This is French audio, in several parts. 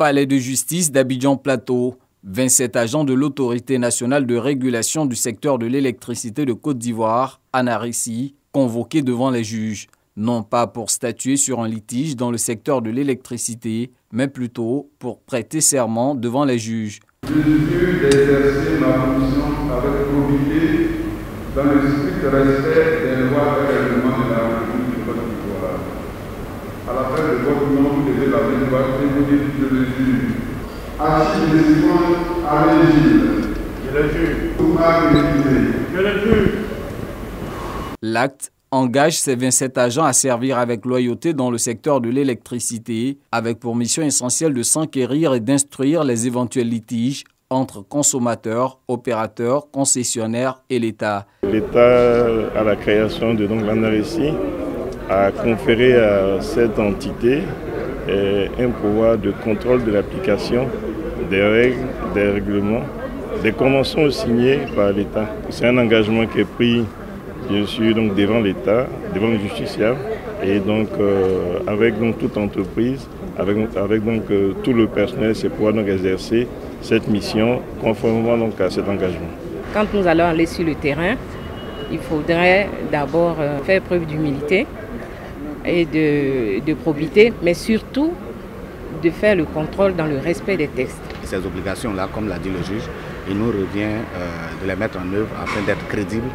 Palais de justice d'Abidjan-Plateau. 27 agents de l'Autorité nationale de régulation du secteur de l'électricité de Côte d'Ivoire, ANARECI, convoqués devant les juges, non pas pour statuer sur un litige dans le secteur de l'électricité, mais plutôt pour prêter serment devant les juges. Je jure d'exercer ma fonction avec probité dans le strict respect des lois et règlements de la République de Côte d'Ivoire. À la fin de votre nom, vous devez la même loi et vous dites je le jure. Achille de Simon Allégile. Je le jure. Je le jure. L'acte engage ces 27 agents à servir avec loyauté dans le secteur de l'électricité, avec pour mission essentielle de s'enquérir et d'instruire les éventuels litiges entre consommateurs, opérateurs, concessionnaires et l'État. L'État, à la création de l'ANARECI, a conféré à cette entité un pouvoir de contrôle de l'application des règles, des règlements, des conventions signées par l'État. C'est un engagement qui est pris, bien sûr, donc devant l'État, devant le justiciable, et donc avec donc, toute entreprise, avec donc, tout le personnel, c'est pouvoir donc exercer cette mission conformément donc, à cet engagement. Quand nous allons aller sur le terrain, il faudrait d'abord faire preuve d'humilité et de probité, mais surtout de faire le contrôle dans le respect des textes. Ces obligations-là, comme l'a dit le juge, il nous revient de les mettre en œuvre afin d'être crédibles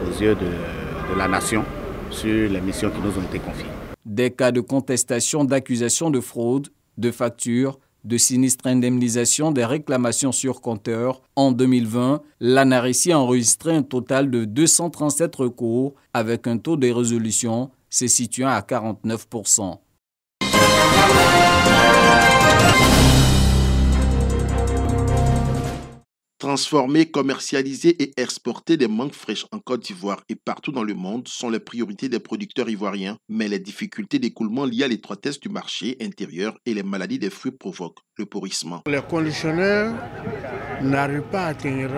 aux yeux de la nation sur les missions qui nous ont été confiées. Des cas de contestation, d'accusation de fraude, de facture, de sinistre indemnisation, des réclamations sur compteur. En 2020, l'ANARECI a enregistré un total de 237 recours avec un taux de résolution se situant à 49%. Transformer, commercialiser et exporter des mangues fraîches en Côte d'Ivoire et partout dans le monde sont les priorités des producteurs ivoiriens, mais les difficultés d'écoulement liées à l'étroitesse du marché intérieur et les maladies des fruits provoquent le pourrissement. Les conditionneurs n'arrivent pas à tenir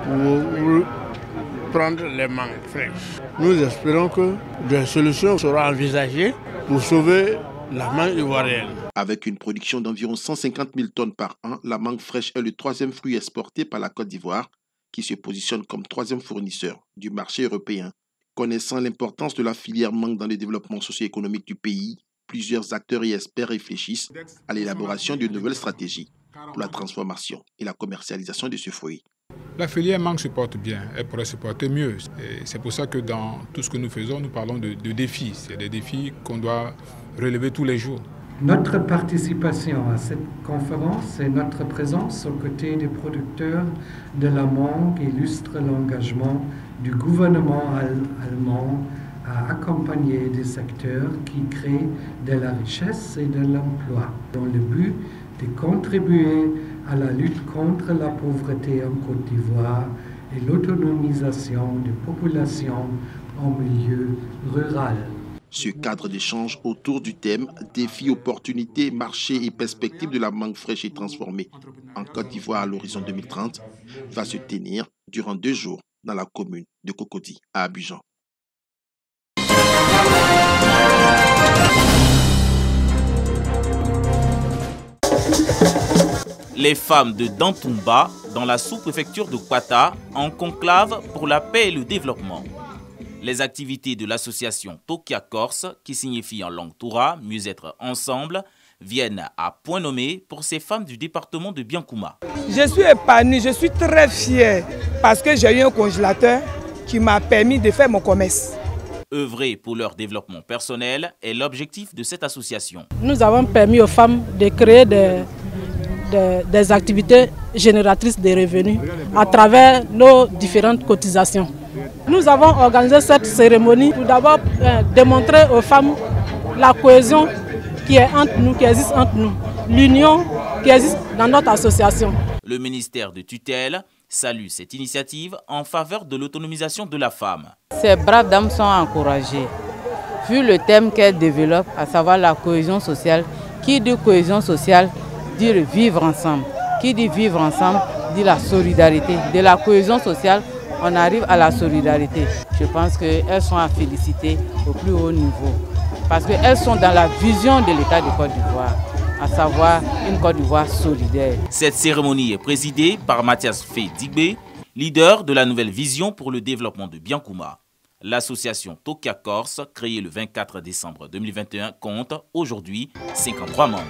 pour prendre les mangues fraîches. Nous espérons que des solutions seront envisagées pour sauver la mangue ivoirienne. Avec une production d'environ 150 000 tonnes par an, la mangue fraîche est le troisième fruit exporté par la Côte d'Ivoire, qui se positionne comme troisième fournisseur du marché européen. Connaissant l'importance de la filière mangue dans le développement socio-économique du pays, plusieurs acteurs et experts réfléchissent à l'élaboration d'une nouvelle stratégie pour la transformation et la commercialisation de ce fruit. La filière mangue se porte bien, elle pourrait se porter mieux. C'est pour ça que dans tout ce que nous faisons, nous parlons de défis. C'est des défis qu'on doit relever tous les jours. Notre participation à cette conférence et notre présence aux côtés des producteurs de la mangue illustre l'engagement du gouvernement allemand à accompagner des secteurs qui créent de la richesse et de l'emploi, dans le but de contribuer à la lutte contre la pauvreté en Côte d'Ivoire et l'autonomisation des populations en milieu rural. Ce cadre d'échange autour du thème « Défis, opportunités, marchés et perspectives de la mangue fraîche et transformée en Côte d'Ivoire à l'horizon 2030 » va se tenir durant 2 jours dans la commune de Cocody à Abidjan. Les femmes de Dantoumba, dans la sous-préfecture de Kwata, en conclave pour la paix et le développement. Les activités de l'association Tokia Corse, qui signifie en langue toura « mieux être ensemble », viennent à point nommé pour ces femmes du département de Biankouma. Je suis épanouie, je suis très fière parce que j'ai eu un congélateur qui m'a permis de faire mon commerce. Œuvrer pour leur développement personnel est l'objectif de cette association. Nous avons permis aux femmes de créer des activités génératrices de revenus à travers nos différentes cotisations. Nous avons organisé cette cérémonie pour d'abord démontrer aux femmes la cohésion qui est entre nous, qui existe entre nous, l'union qui existe dans notre association. Le ministère de tutelle salue cette initiative en faveur de l'autonomisation de la femme. Ces braves dames sont encouragées, vu le thème qu'elles développent, à savoir la cohésion sociale. Qui dit cohésion sociale dit vivre ensemble. Qui dit vivre ensemble dit la solidarité. De la cohésion sociale, on arrive à la solidarité. Je pense qu'elles sont à féliciter au plus haut niveau. Parce qu'elles sont dans la vision de l'État de Côte d'Ivoire. à savoir une Côte d'Ivoire solidaire. Cette cérémonie est présidée par Mathias Fé Digbe, leader de la nouvelle vision pour le développement de Biankouma. L'association Tokia Corse, créée le 24 décembre 2021, compte aujourd'hui 53 membres.